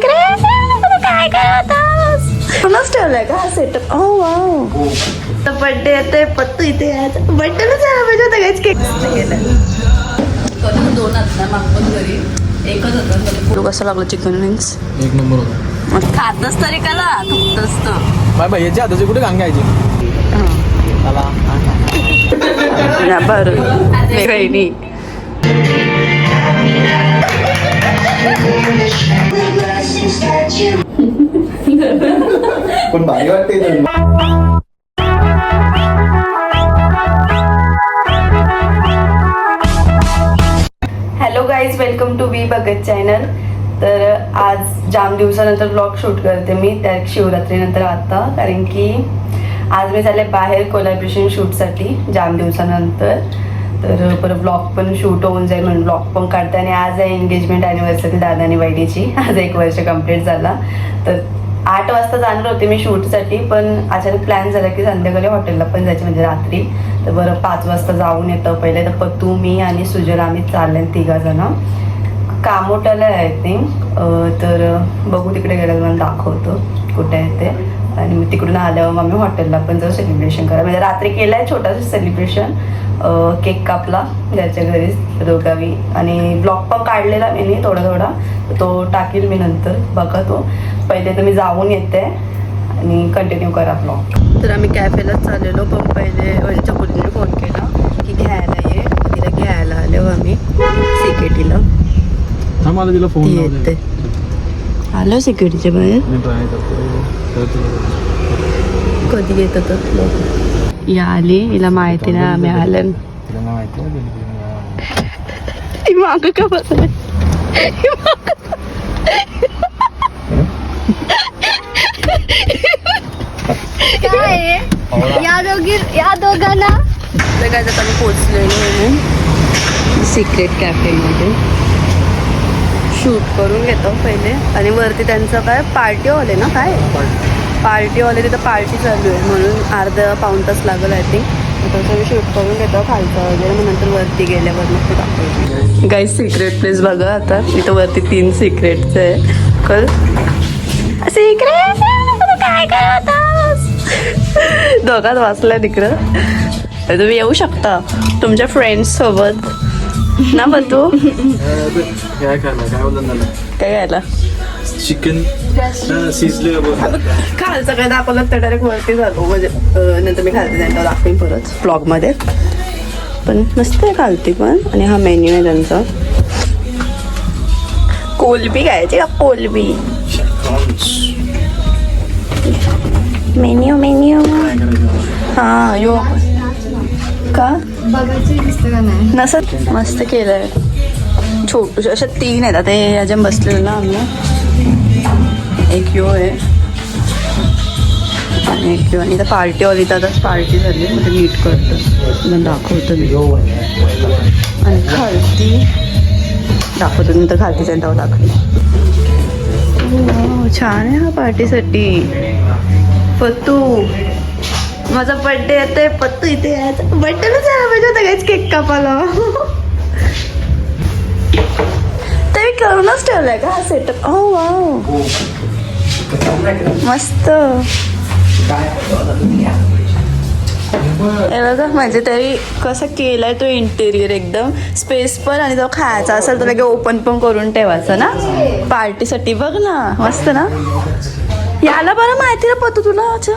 काय करतोस? कोणाच ठेवलाय का हा सेटअप? ओ वाव, बर्थडे येते पत्तू इथे यायचं. बर्थडेला जायला पाहिजे होतं काहीच केक केलं. दोन आता मागून घरी एकच होतं. कसं लागलं चिकन विंग्स? एक नंबर होता. मग खातच तरी कला दुखतच तर बाय बाय, याच्या हाताची कुठे गांगायची बरं बहिणी. पण भारी वाटते. Hello guys, welcome to V Bhagat channel. तर आज जाम दिवसानंतर ब्लॉग शूट करते मी, त्या शिवरात्रीनंतर आता, कारण की आज मी चालले बाहेर कोलॅबरेशन शूटसाठी जाम दिवसानंतर. तर परत ब्लॉग पण शूट होऊन जाईल म्हणून ब्लॉग पण काढते. आणि आज आहे एंगेजमेंट ॲनिव्हर्सरी दादा आणि वैडीची. आज 1 वर्ष कंप्लीट झाला. तर 8 वाजता जाणार होते मी शूटसाठी, पण अचानक प्लॅन झाला की संध्याकाळी हॉटेलला पण जायचं, म्हणजे रात्री. तर बरं 5 वाजता जाऊन येतं पहिले. तर पत्तू, मी आणि सुजल आम्ही चालले 3 जण. कामोट्याला आहे आय थिंक. तर बघू, तिकडे गेल्यावर मला दाखवतो कुठे आहे ते. आणि मग तिकडून आल्यावर मग मी हॉटेलला पण जाऊ सेलिब्रेशन करा. म्हणजे रात्री केलं आहे छोटंसं सेलिब्रेशन, केक कापला घरच्या घरीच दोघावी. आणि ब्लॉग पण काढलेला मी थोडा, तो टाकील मी नंतर, बघा तो. पहिले तर मी जाऊन येते आणि कंटिन्यू करा ब्लॉग. तर आम्ही कॅफेलाच चाललेलो, पण पहिले म्हणजे चकुलीने फोन केला की घ्यायला ये. तिला घ्यायला आलो आम्ही सिकेटीला. मला तिला फोन येते आलो सिक्युरिटीच्या बाहेर. कधी येत होतं या आली, हिला माहिती नाही आम्ही आलं. माग का बसले काय या दोघांना काय आता आम्ही पोचलेलो सिक्रेट कॅफेमध्ये. शूट करून घेतो पहिले. आणि वरती त्यांचं काय पार्टी हॉल आहे ना, काय पार्टी हॉल आहे, तिथं पार्टी चालू आहे म्हणून अर्धा पाऊण तास लागेल आय थिंक. तसं मी शूट करून घेतो खालचं वगैरे, मग नंतर वरती गेल्यावर मग ते दाखवतो. गाईज सिक्रेट प्लेस बघा आता. इथं वरती 3 सिक्रेटचं आहे. कल सिक्रेट काय करतोस? दोघात वाचल्या तिकडं. तुम्ही येऊ शकता तुमच्या फ्रेंड्स सोबत ना. बतू काय खायला काय घ्यायला? चिकन शिजले खालचं काय दाखवलं तर डायरेक्ट वरती जातो. म्हणजे नंतर मी खालते त्यांना दाखवेन परत ब्लॉगमध्ये. पण मस्त आहे खालती पण. आणि हा मेन्यू आहे त्यांचा. कोलबी खायची का? कोलबी मेन्यू हा यो का बघायचं दिसतं का नाही? नसत. मस्त केलंय. छोटूशे अशा 3 आहेत. आता हे याच्या बसलेलं ना आम्ही. एक यो आहे आणि एक यो. आणि इथं पार्टी हॉल, इथं आताच पार्टी झाली. मग ते नीट करतं, मग दाखवतं मी. आणि खालती दाखवतो नंतर. खालती त्यांच्यावर दाखवली. छान आहे हा पार्टीसाठी. पत्तू, माझा बर्थडे येते पत्तू इथे यायचं. बर्थडेला जायला पाहिजे होतं काहीच केक कापायला. ते करूनच ठेवलाय का हा सेटअप? ओ वाव, मस्त. हे बघा, म्हणजे तरी कसं केलाय तो इंटेरियर एकदम. स्पेस पण, आणि तो खायचा असेल तर लगेच ओपन पण करून ठेवायचं ना पार्टीसाठी. बघ ना, मस्त ना. याला बरं माहिती ना पत्तू तुला. अच्छा,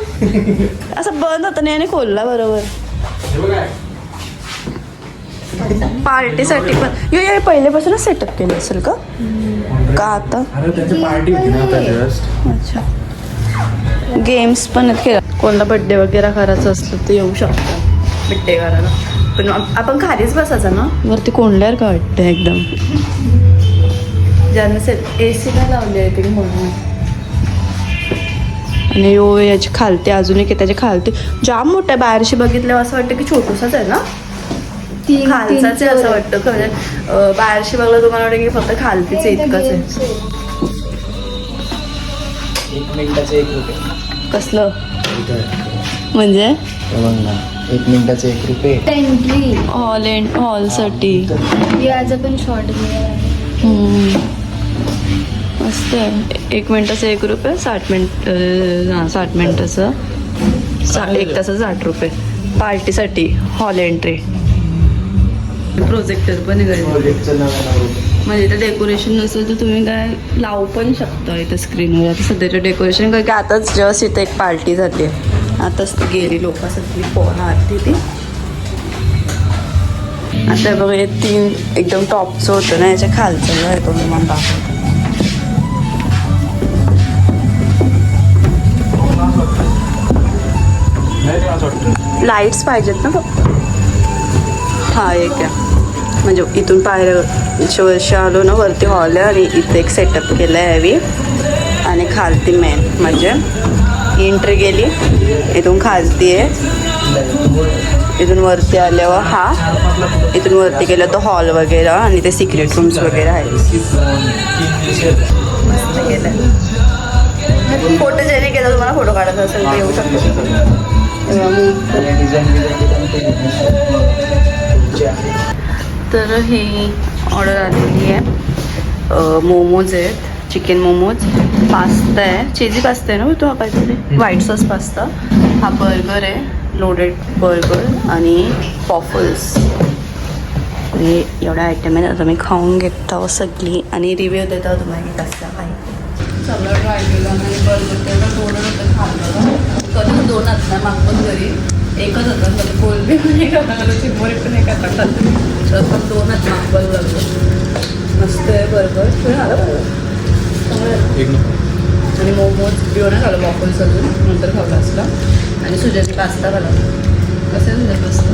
असं बंद होतं नाही आणि खोलला बरोबर. पार्टीसाठी पण यो पहिल्यापासूनच सेटअप केलं असेल का आता? अच्छा, गेम्स पण आहेत. कोणाला बड्डे वगैरे करायचं असलं तर येऊ शकतो बड्डे करायला. पण आपण खालीच बसायचं ना, वरती कोंडल्यावर का वाटतं एकदम. ज्यांना AC नाही लावली आहे तरी म्हणून. आणि यो याची खालते अजून एक, त्याच्या खालते जाम मोठं आहे. बाहेरशी बघितल्यावर असं वाटतं की छोटूसाच आहे ना, खालचाच आहे असं वाटतं. खरं बाहेरशी बघलं तुम्हाला वाटतं की फक्त खालतीच इतकंच आहे. 1 मिनिटाचे 1 रुपये. कसलं म्हणजे? 1 मिनिटाचे 1 रुपये. एंट्री हॉलसाठी याचा पण शॉर्ट. मस्त आहे. 1 मिनिटाचं 1 रुपये, 60 मिनिटाचं 1 तासाचं 60 रुपये. पार्टीसाठी हॉल एंट्री. प्रोजेक्टर पण आहे घरी. प्रोजेक्टचं 99 रुपये. म्हणजे इथं डेकोरेशन नसेल तर तुम्ही काय लावू पण शकता इथं स्क्रीनवर. आता सध्याचं डेकोरेशन कारण की आताच जस्ट इथं एक पार्टी झाली आहे. आताच ती गेली लोक सगळी पोहणार ती. आता बघा हे 3 एकदम टॉपचं होतं ना, याच्या खालचं आहे तो तुम्हाला दाखवतो. लाईट्स पाहिजेत ना फक्त. हा एक आहे म्हणजे इथून पायऱ्याच्या वर्षी आलो ना, वरती हॉल आहे आणि इथे एक सेटअप केलं आहे हॅवी आणि खालती मेन म्हणजे एंट्री गेली इथून खालती आहे. इथून वरती आल्यावर हा, इथून वरती गेलं तर हॉल वगैरे आणि ते सिक्रेट रूम्स वगैरे आहेत. मस्त केलं. फोटो ज्याने केला तुम्हाला फोटो काढायचा असेल तर येऊ शकतो. तर ही ऑर्डर आलेली आहे. मोमोज आहेत, चिकन मोमोज, पास्ता आहे, चीजी पास्ता आहे ना तो हा काहीतरी, व्हाईट सॉस पास्ता, हा बर्गर आहे, लोडेड बर्गर आणि पॉफल्स. हे एवढ्या आयटम आहेत. आता मी खाऊन घेतो सगळी आणि रिव्ह्यू देतो तुम्हाला की कसं आहे. सगळं ट्राय केलं आणि बर्गर त्याला 2 होतं खाल्लं. कधी 2 असल्या मागून घरी एकच होतं तर कोलबी पण एक होता, चिंबोरी पण एक आता खाल्लं. तर पण 2 मागवायला लागलं. मस्त आहे बर्गर. तुम्ही आलं बरोबर. आणि मोमोज पिओनं खाल्लं, वॉफल्स अजून नंतर खाल्ला असला आणि सुजाची पास्ता खाल्ला. कसं आहे सुजाची पास्ता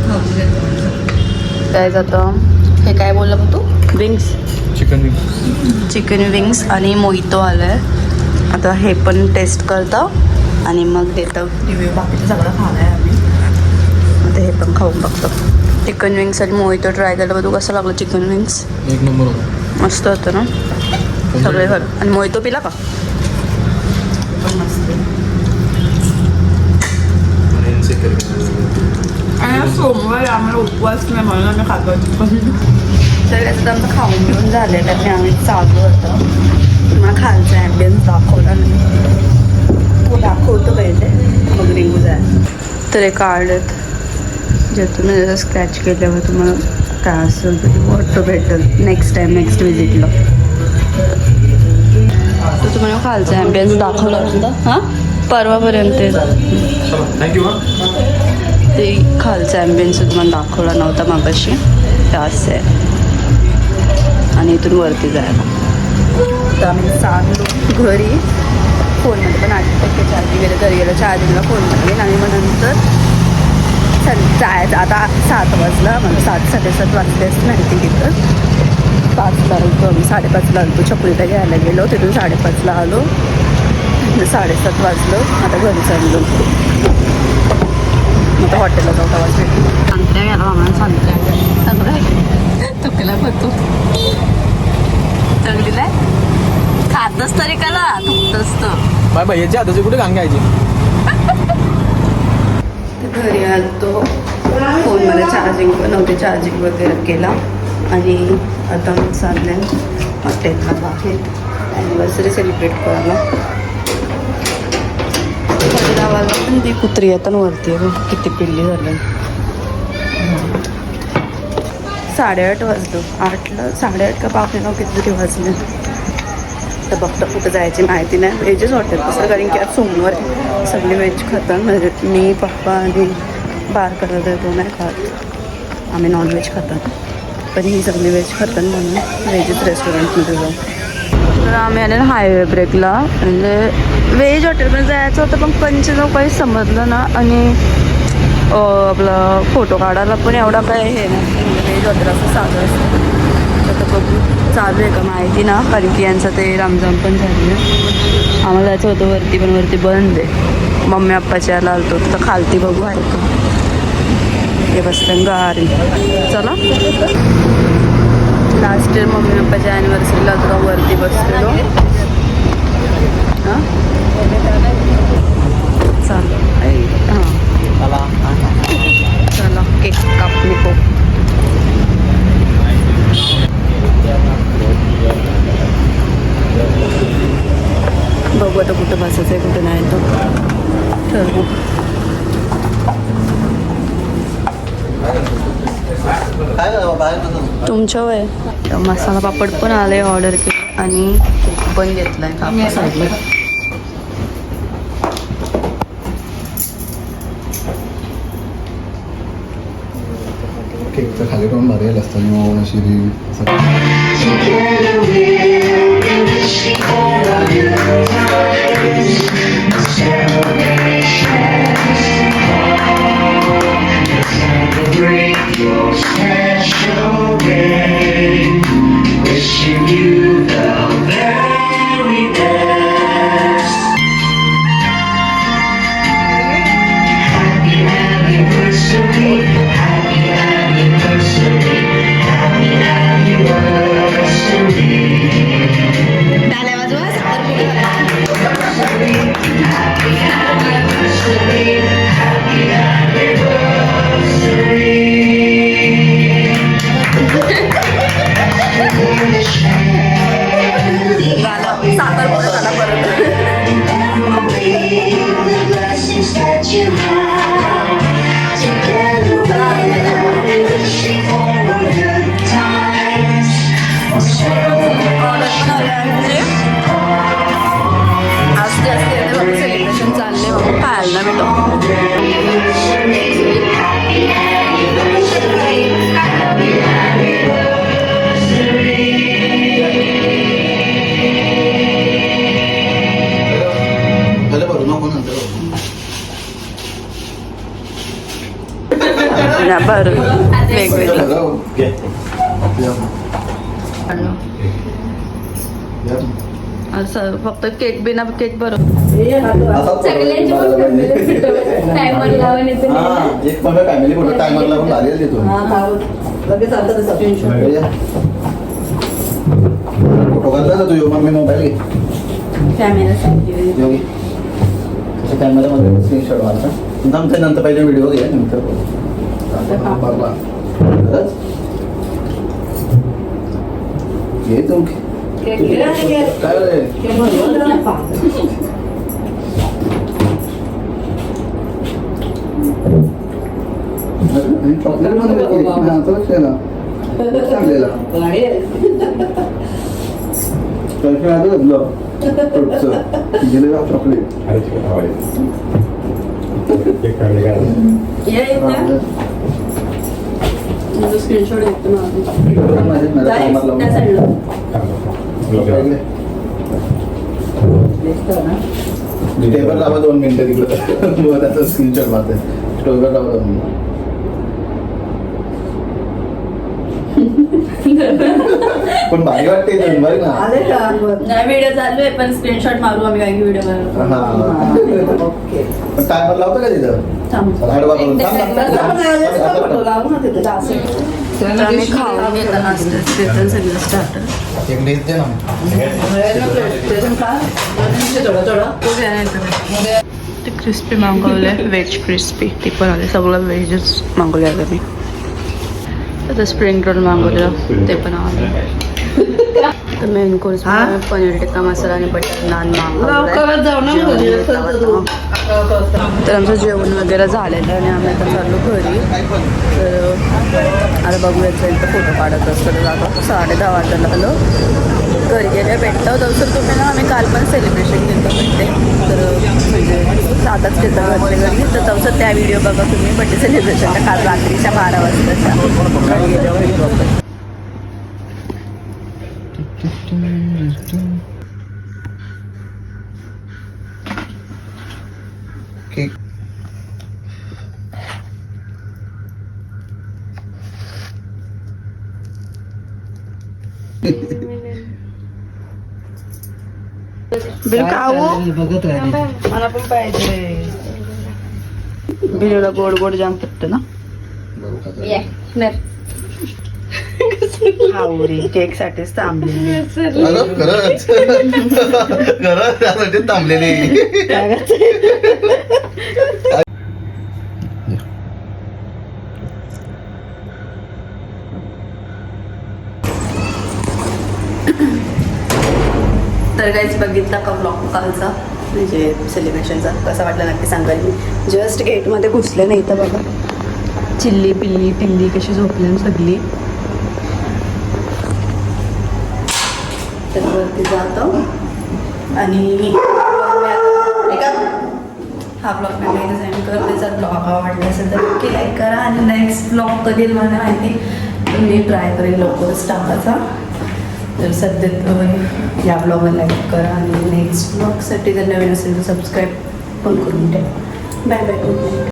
खाऊन घेतो. काय जातं हे काय बोललं मग तू? विंग्स, चिकन विंग्स आणि मोहितो आलं आहे. आता हे पण टेस्ट करतो आणि मग देतं रिव्ह्यू. बाकीचं सगळं खाणं आहे आम्ही. आता हे पण खाऊन बघतो. चिकन विंग्स आणि मोहितो ट्राय केलं बघ. तू कसं लागलं चिकन विंग्स? 1 नंबर होता. मस्त होतं ना सगळे घर. आणि मोहितो पिला का? पण मस्त. आणि सोमवार आम्हाला उपवास नाही म्हणून आम्ही खातो. तर त्याचं आमचं खाऊन घेऊन झालं त्यामुळे आम्ही चालू होतं. तुम्हाला खालचा ॲम्बियन्स दाखवला नाही, तो दाखवतो पाहिजे मग रिंगू जाय. तर हे कार्ड आहेत ज्यातून जसं स्क्रॅच केल्यावर तुम्हाला काय असेल तर वॉटर भेटेल नेक्स्ट विजिटला. तर तुम्हाला खालचा ॲम्बियन्स दाखवला होता हां परवापर्यंत. थँक्यू. ते खालचा ॲम्बियन्स तुम्हाला दाखवला नव्हता मागाशी, त्याच आहे. आणि इथून वरती जायला तर आम्ही चाललो घरी. फोनमध्ये पण 8% चार्जिंग गेलं, घरी गेलं चार्जिंगला फोनमध्ये आणि मग नंतर जायचं. आता 7 वाजला, म्हणजे 7-7:30 वाजले असते नाही ती तिथं. 5ला आलो आम्ही, 5:30ला आलो. छकुलीला घ्यायला गेलो, तिथून 5:30ला आलो, 7:30 वाजलं. आता घरी चाललो. मग हॉटेलला जाऊ आवाज भेटतो. सांगते याला आम्हाला सांगते चांगलं आहे तुकला बघतो चांगलीला आहे. खातच तरी कला थुकतच तर बाय बाय. याच्या हाताचे कुठे घांगायचे. घरी आलो. फोनमध्ये चार्जिंग पण नव्हते, चार्जिंग वगैरे केला आणि आता मग चालले हॉटेलला बाहेर ॲनिव्हर्सरी सेलिब्रेट करायला. गावाला पण ती कुत्री येतात वरती आहे. किती पिल्ली झालं. 8:30 वाजलो. 8ला 8:30 का 8:45 किती वाजले. तर बघता कुठं जायची माहिती नाही. व्हेजच हॉटेल तसं कारण की आज सोमवार सगळे व्हेज खातात. म्हणजे मी पप्पा आणि बारकडं तो नाही खात, आम्ही नॉनव्हेज खातात. पण ही सगळी व्हेज खातात म्हणून व्हेजच रेस्टॉरंटमध्ये जाऊ. तर आम्ही आले ना हायवे ब्रेकला. म्हणजे व्हेज हॉटेलमध्ये जायचं होतं पण पंचनो काही समजलं ना. आणि आपलं फोटो काढायला पण एवढा काय हे नाही. म्हणजे व्हेज हॉटेल असं साधं असतं. तर बघू चालू आहे का माहिती ना, कारण की यांचं ते रमजान पण झाली आहे. आम्हाला जायचं होतं वरती पण वरती बंद आहे. मम्मी पप्पाच्या याला आलतो तर खालती बघू आहे का. हे बसलं गाडी. चला लास्ट इयर मम्मी पप्पाच्या ॲनिव्हर्सरीला होतं वरती बसलेलो. हां चालेल. हां चला केक कापणी को. बघू आता कुठं बसायचं आहे कुठं नाही तो ठरवू. तुमच्या वय मसाला पापड पण आले ऑर्डर केले आणि केक पण घेतलाय काका साईडला. केकचं खाली पण भारी आलं असतं मग शिरी सेलिब्रेशन चालले बाबा खायला बरं वेगवेगळं असं फक्त केक बिना केक बरं एक पण फॅमिली फोटो टायमरला पण भारी देतो फोटो काढला तू यो मम्मी मोबाईल घे योगी कॅमेरामध्ये स्क्रीनशॉट मारता नंतर नंतर पहिले व्हिडिओ घे नंतर घे तू काय चॉकलेट मध्ये चांगलेला चॉकलेट स्क्रीनशॉट घेतो टेबल लावा 2 मिनिटं तिकडं त्याचा स्क्रीनशॉट मारते टेबल लावा 2 मिनिटं पण भारी वाटते बरं ना नाही व्हिडिओ चालू आहे पण स्क्रीनशॉट मारू आम्ही काही व्हिडिओ बनवतो. पण टायमर लावतो का तिथं आडवा करून तर आम्ही खाऊन घेताना असतं सगळं स्टार्टर एक डेट दे ना ते क्रिस्पी मागवले व्हेज क्रिस्पी ते पण आले सगळं व्हेजच मागवले आता मी. आता स्प्रिंग रोल मागवलेलं ते पण आलं. तर मेन कोर्स पनीर टिक्का मसाला आणि बटर नान मागवलं. तर आमचं जेवण वगैरे झालेलं आणि आम्ही आता चाललो घरी. तर आता बघूया जाईल तर फोटो काढत असतो जातो 10:30 वाजायला आलो. घरी गेले भेटतो तर तुम्ही ना आम्ही काल पण सेलिब्रेशन केलं बड्डे तर म्हणजे साधाच केलं घरच्या घरी. तर तसं त्या व्हिडिओ बघा तुम्ही बड्डे सेलिब्रेशनच्या काल रात्रीच्या 12 वाजताच्या घरी गेलो. केक बिल खाऊ मला पण पाहिजे. बिलूला गोड गोड जाम पटतं ना. आवरी केक साठीच थांबलेली खरंच खरंच त्यासाठी थांबलेली. तर काहीच बघितला का ब्लॉग कालचा म्हणजे सेलिब्रेशनचा कसा वाटला नक्की सांगाल मी जस्ट गेटमध्ये घुसले नाही तर बघा चिल्ली पिल्ली पिल्ली कशी झोपली सगळी तर वरती जातो आणि हा ब्लॉग मी काही सेंड करते जर ब्लॉग आवडला असेल तर नक्की लाईक करा आणि नेक्स्ट ब्लॉग कधी येईल मला माहिती तर मी ट्राय करेन लवकरच टाकायचा तर सध्या या ब्लॉगला लाईक करा आणि नेक्स्ट ब्लॉगसाठी जर नवीन असेल तर सबस्क्राईब पण करून ठेवा बाय बाय.